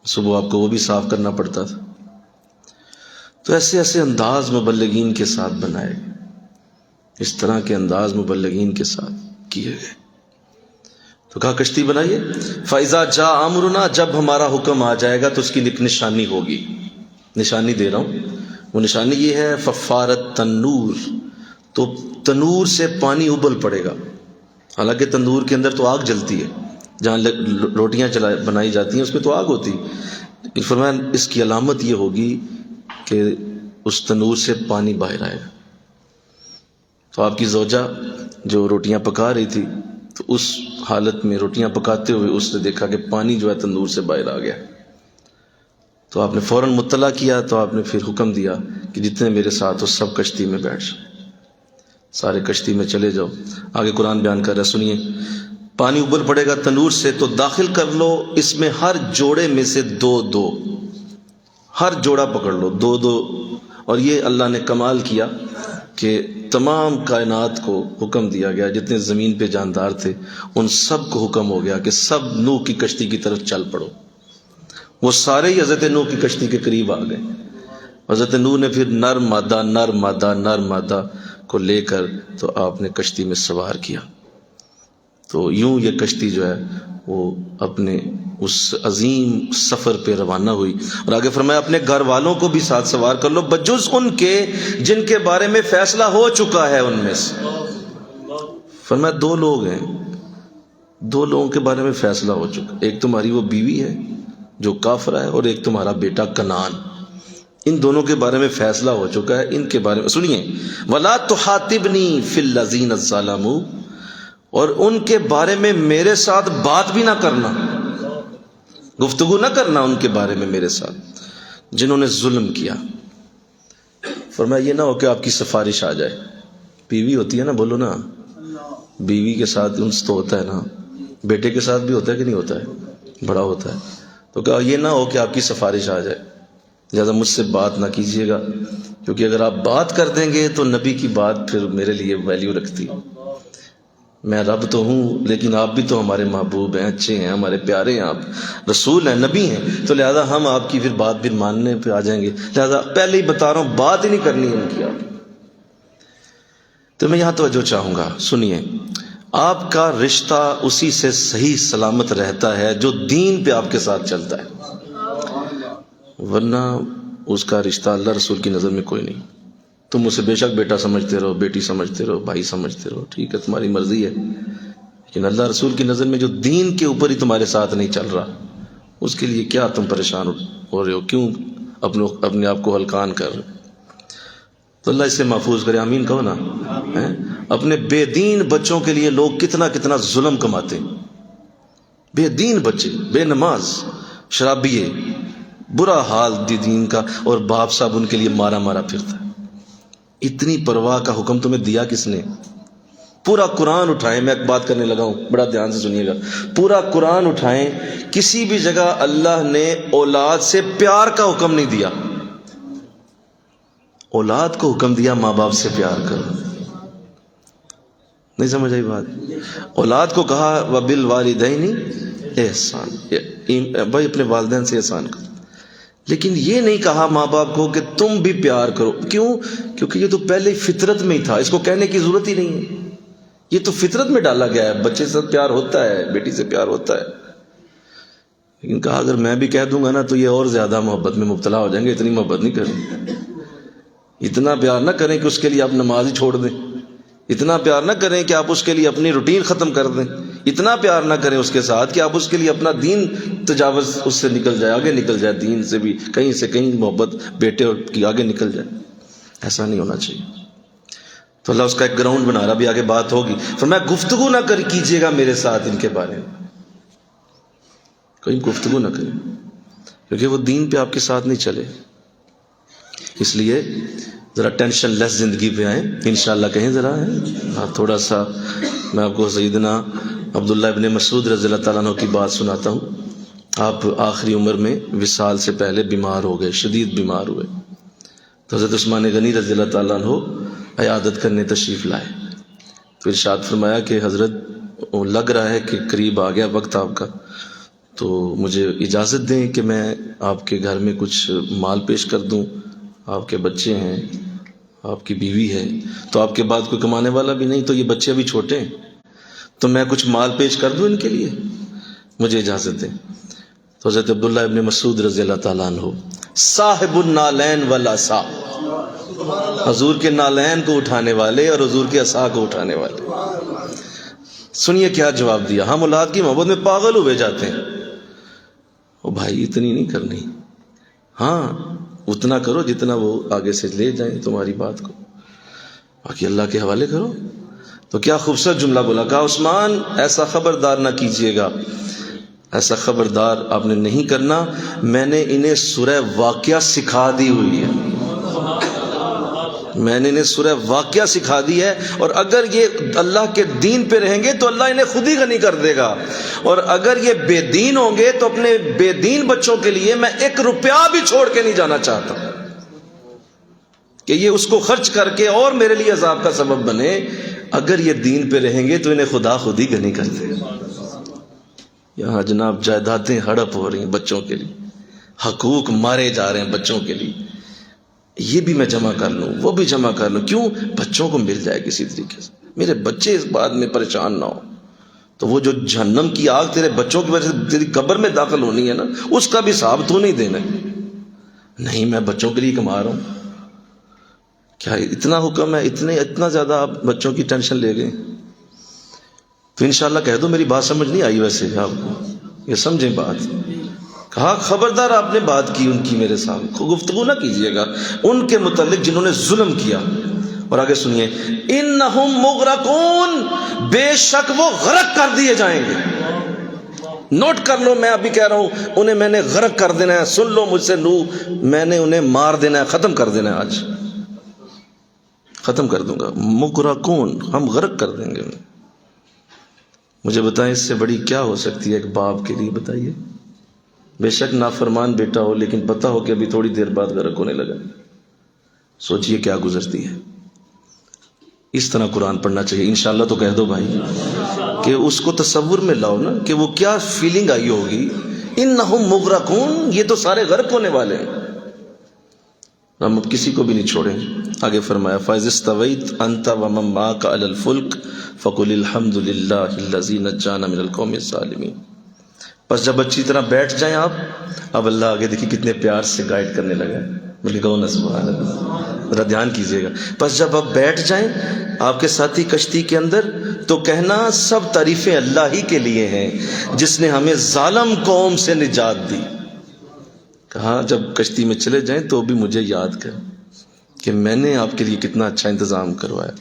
صبح آپ کو وہ بھی صاف کرنا پڑتا تھا۔ تو ایسے ایسے انداز مبلغین کے ساتھ بنائے گئے، اس طرح کے انداز مبلغین کے ساتھ کیے گئے۔ تو کہا کشتی بنائیے، فَإِذَا جَاءَ أَمْرُنَا، جب ہمارا حکم آ جائے گا تو اس کی ایک نشانی ہوگی، نشانی دے رہا ہوں، وہ نشانی یہ ہے فَفَارَتْ تَنُّورُ، تو تنور سے پانی ابل پڑے گا۔ حالانکہ تندور کے اندر تو آگ جلتی ہے، جہاں روٹیاں بنائی جاتی ہیں اس میں تو آگ ہوتی، لیکن فرمایا اس کی علامت یہ ہوگی کہ اس تنور سے پانی باہر آئے گا۔ تو آپ کی زوجہ جو روٹیاں پکا رہی تھی تو اس حالت میں روٹیاں پکاتے ہوئے اس نے دیکھا کہ پانی جو ہے تندور سے باہر آ گیا، تو آپ نے فوراً مطلع کیا، تو آپ نے پھر حکم دیا کہ جتنے میرے ساتھ ہو سب کشتی میں بیٹھ جاؤ، سارے کشتی میں چلے جاؤ۔ آگے قرآن بیان کر رہا ہے، سنیے، پانی ابل پڑے گا تنور سے تو داخل کر لو اس میں ہر جوڑے میں سے دو، ہر جوڑا پکڑ لو، دو۔ اور یہ اللہ نے کمال کیا کہ تمام کائنات کو حکم دیا گیا، جتنے زمین پہ جاندار تھے ان سب کو حکم ہو گیا کہ سب نوح کی کشتی کی طرف چل پڑو۔ وہ سارے ہی حضرت نوح کی کشتی کے قریب آ گئے۔ حضرت نوح نے پھر نر مادہ کو لے کر تو آپ نے کشتی میں سوار کیا۔ تو یوں یہ کشتی جو ہے وہ اپنے اس عظیم سفر پہ روانہ ہوئی، اور آگے فرمایا اپنے گھر والوں کو بھی ساتھ سوار کر لو، بجز ان کے جن کے بارے میں فیصلہ ہو چکا ہے ان میں سے۔ فرمایا دو لوگ ہیں، دو لوگوں کے بارے میں فیصلہ ہو چکا، ایک تمہاری وہ بیوی ہے جو کافرہ ہے، اور ایک تمہارا بیٹا کنعان، ان دونوں کے بارے میں فیصلہ ہو چکا ہے، ان کے بارے میں سنیے، وَلَا تُحَاتِبْنِي فِي الَّذِينَ ظَلَمُوا، اور ان کے بارے میں میرے ساتھ بات بھی نہ کرنا، گفتگو نہ کرنا ان کے بارے میں میرے ساتھ جنہوں نے ظلم کیا۔ فرمایا یہ نہ ہو کہ آپ کی سفارش آ جائے، بیوی ہوتی ہے نا، بولو نا، بیوی کے ساتھ انس تو ہوتا ہے نا، بیٹے کے ساتھ بھی ہوتا ہے کہ نہیں ہوتا ہے، بڑا ہوتا ہے، تو کہا یہ نہ ہو کہ آپ کی سفارش آ جائے، لہٰذا مجھ سے بات نہ کیجیے گا، کیونکہ اگر آپ بات کر دیں گے تو نبی کی بات پھر میرے لیے ویلیو رکھتی، میں رب تو ہوں لیکن آپ بھی تو ہمارے محبوب ہیں، اچھے ہیں، ہمارے پیارے ہیں، آپ رسول ہیں، نبی ہیں، تو لہذا ہم آپ کی پھر بات پھر ماننے پہ آ جائیں گے، لہذا پہلے ہی بتا رہا ہوں بات ہی نہیں کرنی ہے ان کی آپ۔ تو میں یہاں توجہ چاہوں گا، سنیے، آپ کا رشتہ اسی سے صحیح سلامت رہتا ہے جو دین پہ آپ کے ساتھ چلتا ہے، ورنہ اس کا رشتہ اللہ رسول کی نظر میں کوئی نہیں۔ تم اسے بے شک بیٹا سمجھتے رہو، بیٹی سمجھتے رہو، بھائی سمجھتے رہو، ٹھیک ہے، تمہاری مرضی ہے، لیکن اللہ رسول کی نظر میں جو دین کے اوپر ہی تمہارے ساتھ نہیں چل رہا، اس کے لیے کیا تم پریشان ہو رہے ہو، کیوں اپنے آپ کو ہلکان کر رہے؟ تو اللہ اس سے محفوظ کرے، آمین کہو نا۔ اپنے بے دین بچوں کے لیے لوگ کتنا کتنا ظلم کماتے ہیں، بے دین بچے، بے نماز، شرابیے، برا حال دین کا، اور باپ صاحب ان کے لیے مارا مارا پھرتا ہے۔ اتنی پرواہ کا حکم تمہیں دیا کس نے؟ پورا قرآن اٹھائیں، میں ایک بات کرنے لگا ہوں، بڑا دھیان سے سنیے گا، پورا قرآن اٹھائیں، کسی بھی جگہ اللہ نے اولاد سے پیار کا حکم نہیں دیا، اولاد کو حکم دیا ماں باپ سے پیار کرو۔ نہیں سمجھ آئی بات؟ اولاد کو کہا وَبِالْوَالِدَيْنِ احسان، بھائی اپنے والدین سے احسان کرو، لیکن یہ نہیں کہا ماں باپ کو کہ تم بھی پیار کرو، کیوں؟ کیونکہ یہ تو پہلے فطرت میں ہی تھا، اس کو کہنے کی ضرورت ہی نہیں ہے، یہ تو فطرت میں ڈالا گیا ہے، بچے سے پیار ہوتا ہے، بیٹی سے پیار ہوتا ہے، لیکن کہا اگر میں بھی کہہ دوں گا نا تو یہ اور زیادہ محبت میں مبتلا ہو جائیں گے، اتنی محبت نہیں کریں، اتنا پیار نہ کریں کہ اس کے لیے آپ نماز ہی چھوڑ دیں، اتنا پیار نہ کریں کہ آپ اس کے لیے اپنی روٹین ختم کر دیں، اتنا پیار نہ کریں اس کے ساتھ کہ آپ اس کے لیے اپنا دین تجاوز اس سے نکل جائے، آگے نکل جائے، دین سے بھی کہیں سے کہیں محبت بیٹے کی آگے نکل جائے، ایسا نہیں ہونا چاہیے۔ تو اللہ اس کا ایک گراؤنڈ بنا رہا، بھی آگے بات ہوگی، فرمایا گفتگو نہ کیجیے گا میرے ساتھ ان کے بارے میں، کہیں گفتگو نہ کریں، کیونکہ وہ دین پہ آپ کے ساتھ نہیں چلے۔ اس لیے ذرا ٹینشن لیس زندگی پہ آئیں انشاءاللہ، کہیں ذرا تھوڑا سا میں آپ کو سیدنا عبداللہ ابن مسعود رضی اللہ تعالیٰ عنہ کی بات سناتا ہوں۔ آپ آخری عمر میں وصال سے پہلے بیمار ہو گئے، شدید بیمار ہوئے، تو حضرت عثمان غنی رضی اللہ تعالیٰ عنہ عیادت کرنے تشریف لائے، تو ارشاد فرمایا کہ حضرت لگ رہا ہے کہ قریب آ گیا وقت آپ کا، تو مجھے اجازت دیں کہ میں آپ کے گھر میں کچھ مال پیش کر دوں، آپ کے بچے ہیں، آپ کی بیوی ہے، تو آپ کے بعد کوئی کمانے والا بھی نہیں، تو یہ بچے ابھی چھوٹے ہیں، تو میں کچھ مال پیش کر دوں ان کے لیے، مجھے اجازت دیں۔ تو حضرت عبداللہ ابن مسعود رضی اللہ تعالیٰ عنہ، صاحب النالین والعصا، حضور کے نالین کو اٹھانے والے اور حضور کے عصا کو اٹھانے والے، سنیے کیا جواب دیا۔ ہم اولاد کی محبت میں پاگل ہوئے جاتے ہیں، او بھائی اتنی نہیں کرنی، ہاں اتنا کرو جتنا وہ آگے سے لے جائیں تمہاری بات کو، باقی اللہ کے حوالے کرو۔ تو کیا خوبصورت جملہ بولا، کہا عثمان ایسا خبردار نہ کیجیے گا، ایسا خبردار آپ نے نہیں کرنا، میں نے انہیں سورہ واقعہ سکھا دی ہوئی ہے، میں نے انہیں سورہ واقعہ سکھا دی ہے، اور اگر یہ اللہ کے دین پہ رہیں گے تو اللہ انہیں خود ہی غنی کر دے گا، اور اگر یہ بے دین ہوں گے تو اپنے بے دین بچوں کے لیے میں 1 روپیہ بھی چھوڑ کے نہیں جانا چاہتا کہ یہ اس کو خرچ کر کے اور میرے لیے عذاب کا سبب بنے، اگر یہ دین پہ رہیں گے تو انہیں خدا خود ہی غنی کر دے گا۔ یہاں جناب جائیدادیں ہڑپ ہو رہی ہیں بچوں کے لیے، حقوق مارے جا رہے ہیں بچوں کے لیے، یہ بھی میں جمع کر لوں، وہ بھی جمع کر لوں، کیوں؟ بچوں کو مل جائے کسی طریقے سے، میرے بچے اس بات میں پریشان نہ ہو، تو وہ جو جہنم کی آگ تیرے بچوں کی وجہ سے تیری قبر میں داخل ہونی ہے نا، اس کا بھی حساب تو نہیں دینا ہے۔ نہیں میں بچوں کے لیے کما رہا ہوں، کیا اتنا حکم ہے، اتنا زیادہ آپ بچوں کی ٹینشن لے گئے؟ تو انشاءاللہ کہہ دو میری بات سمجھ نہیں آئی ویسے آپ کو، یہ سمجھیں بات. کہا خبردار آپ نے بات کی ان کی میرے سامنے، گفتگو نہ کیجیے گا ان کے متعلق جنہوں نے ظلم کیا. اور آگے سنیے، انہم مغرقون، بے شک وہ غرق کر دیے جائیں گے. نوٹ کر لو، میں ابھی کہہ رہا ہوں انہیں میں نے غرق کر دینا ہے. سن لو مجھ سے نو، میں نے انہیں مار دینا ہے، ختم کر دینا ہے، آج ختم کر دوں گا. مغرقون، ہم غرق کر دیں گے. مجھے بتائیں اس سے بڑی کیا ہو سکتی ہے ایک باپ کے لیے؟ بتائیے. بے شک نافرمان بیٹا ہو لیکن پتہ ہو کہ ابھی تھوڑی دیر بعد غرق ہونے لگا. سوچئے کیا گزرتی ہے. اس طرح قرآن پڑھنا چاہیے. انشاءاللہ تو کہہ دو بھائی کہ اس کو تصور میں لاؤ نا کہ وہ کیا فیلنگ آئی ہوگی. انہم مغرقون، یہ تو سارے غرق ہونے والے ہیں. ہم اب کسی کو بھی نہیں چھوڑیں. آگے فرمایا فَإِذِ اسْتَوَيْتَ أَنْتَ وَمَن مَّعَكَ عَلَى الْفُلْكِ فَقُلِ الْحَمْدُ لِلَّهِ الَّذِي نَجَّانَا مِنَ الْقَوْمِ الظَّالِمِينَ. پس جب اچھی طرح بیٹھ جائیں آپ، اب اللہ آگے دیکھیں کتنے پیار سے گائیڈ کرنے لگا ہے. بلکہ کہو نا سبحان اللہ، ذرا دھیان کیجئے گا. پس جب آپ بیٹھ جائیں آپ کے ساتھی کشتی کے اندر تو کہنا سب تعریفیں اللہ ہی کے لیے ہیں جس نے ہمیں ظالم قوم سے نجات دی. کہا جب کشتی میں چلے جائیں تو بھی مجھے یاد کر کہ میں نے آپ کے لیے کتنا اچھا انتظام کروایا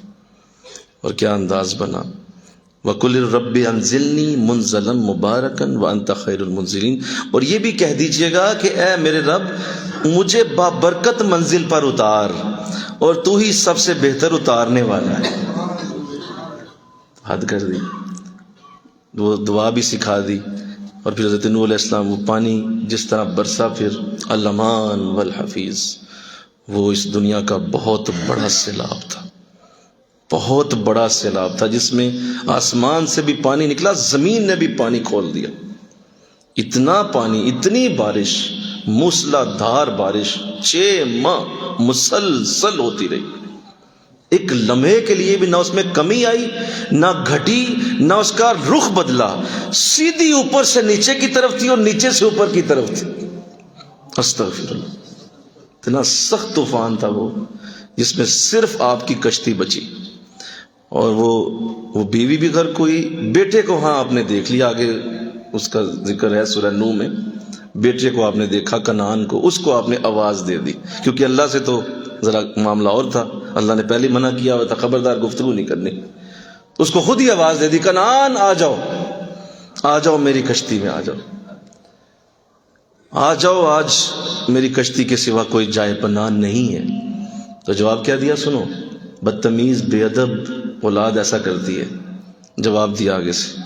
اور کیا انداز بنا. وَقُلِ الرَّبِّ أَنزِلْنِي مُنزَلًا مُبَارَكًا وَأَنْتَ خَيْرُ الْمُنزِلِينَ. اور یہ بھی کہہ دیجئے گا کہ اے میرے رب مجھے بابرکت منزل پر اتار اور تو ہی سب سے بہتر اتارنے والا ہے. حد کر دی. وہ دعا بھی سکھا دی. اور پھر حضرت نوح علیہ السلام وہ پانی جس طرح برسا، پھر الامان والحفیظ، وہ اس دنیا کا بہت بڑا سیلاب تھا، بہت بڑا سیلاب تھا جس میں آسمان سے بھی پانی نکلا، زمین نے بھی پانی کھول دیا. اتنا پانی، اتنی بارش، موسلا دھار بارش 6 ماہ مسلسل ہوتی رہی. ایک لمحے کے لیے بھی نہ اس میں کمی آئی نہ گھٹی، نہ اس کا رخ بدلا. سیدھی اوپر سے نیچے کی طرف تھی اور نیچے سے اوپر کی طرف تھی. استغفر اللہ. اتنا سخت طوفان تھا وہ جس میں صرف آپ کی کشتی بچی. اور وہ بیوی بھی گھر کوئی، بیٹے کو ہاں آپ نے دیکھ لیا، آگے اس کا ذکر ہے سورہ نوح میں. بیٹے کو آپ نے دیکھا، کنعان کو، اس کو آپ نے آواز دے دی کیونکہ اللہ سے تو ذرا معاملہ اور تھا. اللہ نے پہلے منع کیا ہوا تھا خبردار گفتگو نہیں کرنی. اس کو خود ہی آواز دے دی، کنعان آ جاؤ، آ جاؤ میری کشتی میں، آ جاؤ، آ جاؤ، آج میری کشتی کے سوا کوئی جائے پناہ نہیں ہے. تو جواب کیا دیا سنو. بدتمیز بے ادب اولاد ایسا کرتی ہے. جواب دیا آگے سے،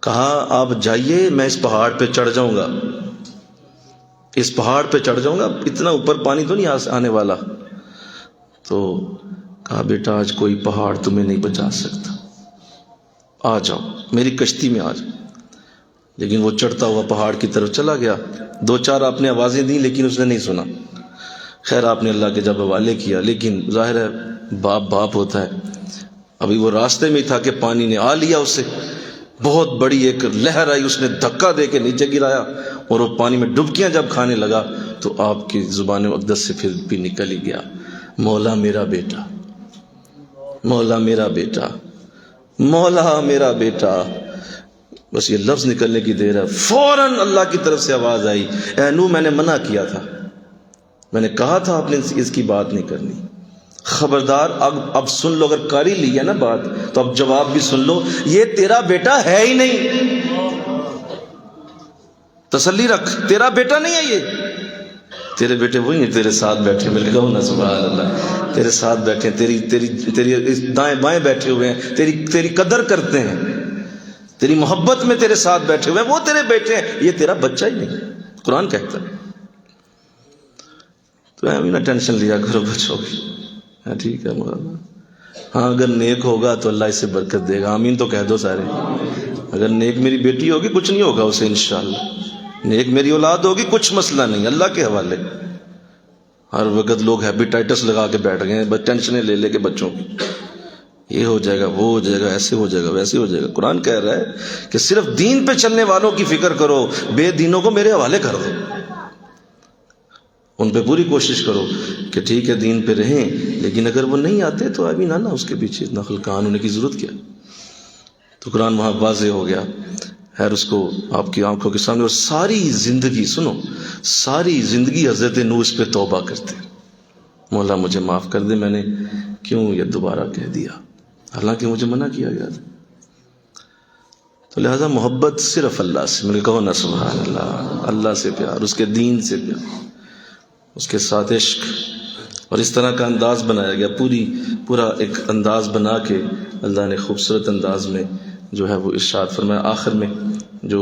کہا آپ جائیے، میں اس پہاڑ پہ چڑھ جاؤں گا، اس پہاڑ پہ چڑھ جاؤں گا، اتنا اوپر پانی تو نہیں آنے والا. تو کہا بیٹا آج کوئی پہاڑ تمہیں نہیں بچا سکتا، آ جاؤ میری کشتی میں آ جاؤ. لیکن وہ چڑھتا ہوا پہاڑ کی طرف چلا گیا. 2-4 آپ نے آوازیں دی لیکن اس نے نہیں سنا. خیر آپ نے اللہ کے جب حوالے کیا، لیکن ظاہر ہے باپ ہوتا ہے. ابھی وہ راستے میں تھا کہ پانی نے آ لیا اسے. بہت بڑی ایک لہر آئی، اس نے دھکا دے کے نیچے گرایا اور وہ پانی میں ڈبکیاں جب کھانے لگا تو آپ کی زبان اقدس سے پھر بھی نکل ہی گیا، مولا میرا بیٹا، مولا میرا بیٹا، مولا میرا بیٹا. بس یہ لفظ نکلنے کی دیر ہے، فوراً اللہ کی طرف سے آواز آئی، اے نوح میں نے منع کیا تھا، میں نے کہا تھا آپ نے اس کی بات نہیں کرنی. خبردار اب سن لو، اگر کر ہی لی ہے نا بات تو اب جواب بھی سن لو. یہ تیرا بیٹا ہے ہی نہیں، تسلی رکھ، تیرا بیٹا نہیں ہے یہ. تیرے بیٹے وہی ہیں تیرے ساتھ بیٹھے، مل کہو نا سبحان اللہ، تیرے ساتھ بیٹھے، تیری دائیں بائیں بیٹھے ہوئے ہیں، تیری قدر کرتے ہیں، تیری محبت میں تیرے ساتھ بیٹھے ہوئے ہیں، وہ تیرے بیٹے ہیں، یہ تیرا بچہ ہی نہیں. قرآن کہتا ہے. تو ہمیں نہ ٹینشن لیا کرو بچوں کی. ہاں ٹھیک ہے مولانا، ہاں اگر نیک ہوگا تو اللہ اسے برکت دے گا. آمین تو کہہ دو سارے. اگر نیک میری بیٹی ہوگی کچھ نہیں ہوگا اسے انشاءاللہ، نیک میری اولاد ہوگی کچھ مسئلہ نہیں، اللہ کے حوالے. ہر وقت لوگ ہیپیٹائٹس لگا کے بیٹھ گئے ہیں، بس ٹینشنیں لے کے بچوں کی، یہ ہو جائے گا، وہ ہو جائے گا، ایسے ہو جائے گا، ویسے ہو جائے گا. قرآن کہہ رہا ہے کہ صرف دین پہ چلنے والوں کی فکر کرو، بے دینوں کو میرے حوالے کر دو. ان پہ پوری کوشش کرو کہ ٹھیک ہے دین پہ رہیں، لیکن اگر وہ نہیں آتے تو ابھی نہ اس کے پیچھے اتنا خلقان ہونے کی ضرورت کیا. تو قرآن وہاں واضح ہو گیا، خیر اس کو آپ کی آنکھوں کے سامنے، اور ساری زندگی سنو، ساری زندگی حضرت نوح اس پہ توبہ کرتے، مولا مجھے معاف کر دے، میں نے کیوں یہ دوبارہ کہہ دیا، حالانکہ مجھے منع کیا گیا تھا۔ تو لہذا محبت صرف اللہ سے، مجھے کہو نا سبحان اللہ، اللہ سے پیار، اس کے دین سے پیار، اس کے ساتھ عشق، اور اس طرح کا انداز بنایا گیا، پورا ایک انداز بنا کے اللہ نے خوبصورت انداز میں جو ہے وہ ارشاد فرمایا۔ آخر میں جو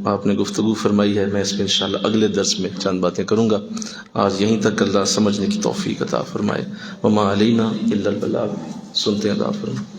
آپ نے گفتگو فرمائی ہے، میں اس پہ انشاءاللہ اگلے درس میں چند باتیں کروں گا، آج یہیں تک، اللہ سمجھنے کی توفیق عطا فرمائے۔ وما علینا الا البلاغ، سنتے ہیں عطا فرمائے۔